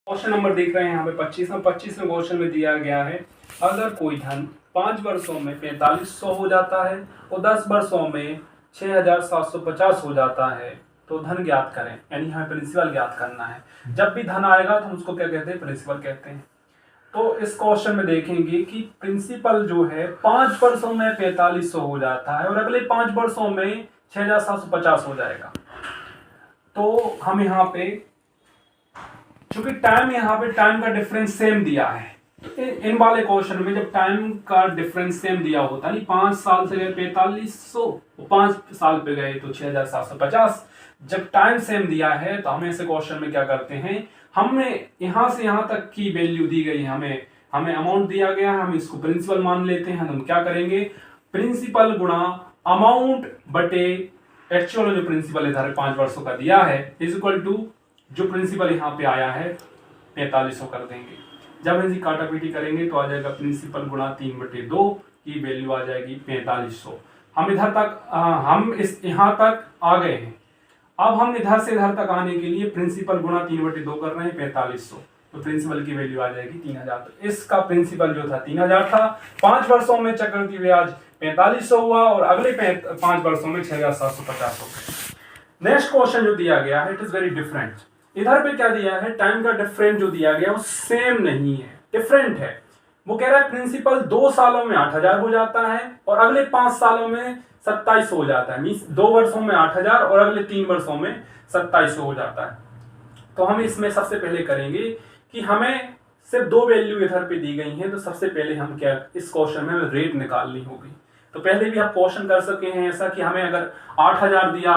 Question number देख रहे हैं यहाँ पे 25वें क्वेश्चन में दिया गया है, अगर कोई धन 5 वर्षों में 4500 हो जाता है और 10 वर्षों में 6750 हो जाता है तो धन ज्ञात करें। यानी हमें प्रिंसिपल ज्ञात करना है। जब भी धन आएगा तो हम उसको क्या कहते हैं, प्रिंसिपल कहते हैं। तो इस क्वेश्चन में देखेंगे कि प्रिंसिपल जो है 5 वर्षों में 4500 हो जाता है और अगले 5 वर्षों में 6750 हो जाएगा। तो हम यहाँ पे चूंकि यहाँ पे टाइम का डिफरेंस सेम दिया है, तो इन वाले क्वेश्चन में जब टाइम का डिफरेंस सेम दिया होता नहीं, 5 साल से गए 4500, 5 साल पे गए तो 6750, जब टाइम सेम दिया है तो हमें ऐसे क्वेश्चन में क्या करते हैं, हमें यहां से यहां तक की वैल्यू दी गई, हमें अमाउंट दिया गया है, हम इसको प्रिंसिपल मान लेते हैं। हम क्या करेंगे, प्रिंसिपल गुणा अमाउंट बटे एक्चुअल जो प्रिंसिपल इधर 5 वर्षों का दिया है इज इक्वल टू जो प्रिंसिपल यहाँ पे आया है 4500 कर देंगे। जब इनकी काटापीटी करेंगे तो आ जाएगा प्रिंसिपल गुणा 3/2 की वैल्यू आ जाएगी 4500। हम इधर तक हम इस यहाँ तक आ गए हैं। अब हम इधर से इधर तक आने के लिए प्रिंसिपल गुणा 3/2 कर रहे हैं 4500, तो प्रिंसिपल की वैल्यू आ जाएगी 3000। तो इसका प्रिंसिपल जो था 3000 था, 5 वर्षों में चक्रवृद्धि ब्याज 4500 हुआ और अगले 5 वर्षों में 6750 हो गए। नेक्स्ट क्वेश्चन जो दिया गया है इट इज वेरी डिफरेंट। इधर पे क्या दिया है, टाइम का डिफरेंट जो दिया गया वो सेम नहीं है, डिफरेंट है। वो कह रहा है प्रिंसिपल 2 सालों में 8000 हो जाता है और अगले 5 सालों में 2700 हो जाता है। मींस 2 वर्षों में 8000 और अगले 3 वर्षों में 2700 हो जाता है। तो हम इसमें सबसे पहले करेंगे कि हमें सिर्फ 2 वैल्यू इधर पे दी गई हैं, तो सबसे पहले हम क्या, इस क्वेश्चन में हमें रेट निकालनी होगी। तो पहले भी आप क्वेश्चन कर सके हैं ऐसा कि हमें अगर 8000 दिया,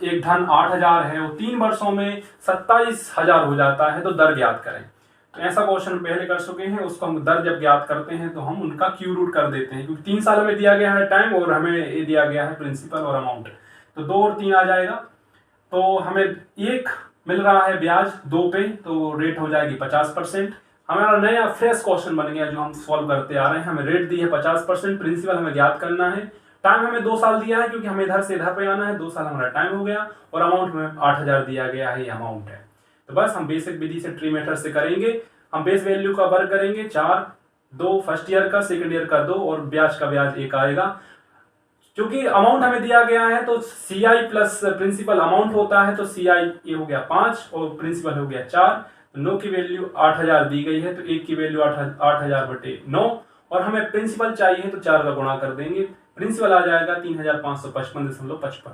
एक धन 8000 है और 3 वर्षों में 27000 हो जाता है तो दर ज्ञात करें। तो ऐसा क्वेश्चन पहले कर चुके हैं, उसको हम दर जब ज्ञात करते हैं तो हम उनका क्यू रूट कर देते हैं, क्योंकि 3 साल में दिया गया है टाइम और हमें ये दिया गया है प्रिंसिपल और अमाउंट, तो 2 और 3 आ जाएगा। तो हमें 1 मिल रहा है ब्याज 2 पे, तो रेट हो जाएगी 50%। हमारा नया फ्रेश क्वेश्चन बन गया जो हम सॉल्व करते आ रहे हैं। हमें रेट दी है 50%, प्रिंसिपल हमें ज्ञात करना है, टाइम हमें 2 साल दिया है क्योंकि हमें इधर से इधर पे आना है, 2 साल हमारा टाइम हो गया और अमाउंट में 8000 दिया गया है, ये अमाउंट है। तो बस हम बेसिक विधि से ट्री मेथड से करेंगे। हम बेस वैल्यू का वर्ग करेंगे 4, 2 फर्स्ट ईयर का, सेकंड ईयर का 2 और ब्याज का ब्याज 1 आएगा। क्योंकि अमाउंट हमें दिया गया है तो CI प्लस प्रिंसिपल अमाउंट होता है, तो CI ये हो गया 5 और प्रिंसिपल हो गया 4। 9 की वैल्यू 8000 दी गई है तो 1 की वैल्यू 8000/9 और हमें प्रिंसिपल चाहिए तो 4 का गुणा कर देंगे, प्रिंसिपल आ जाएगा 3555.55।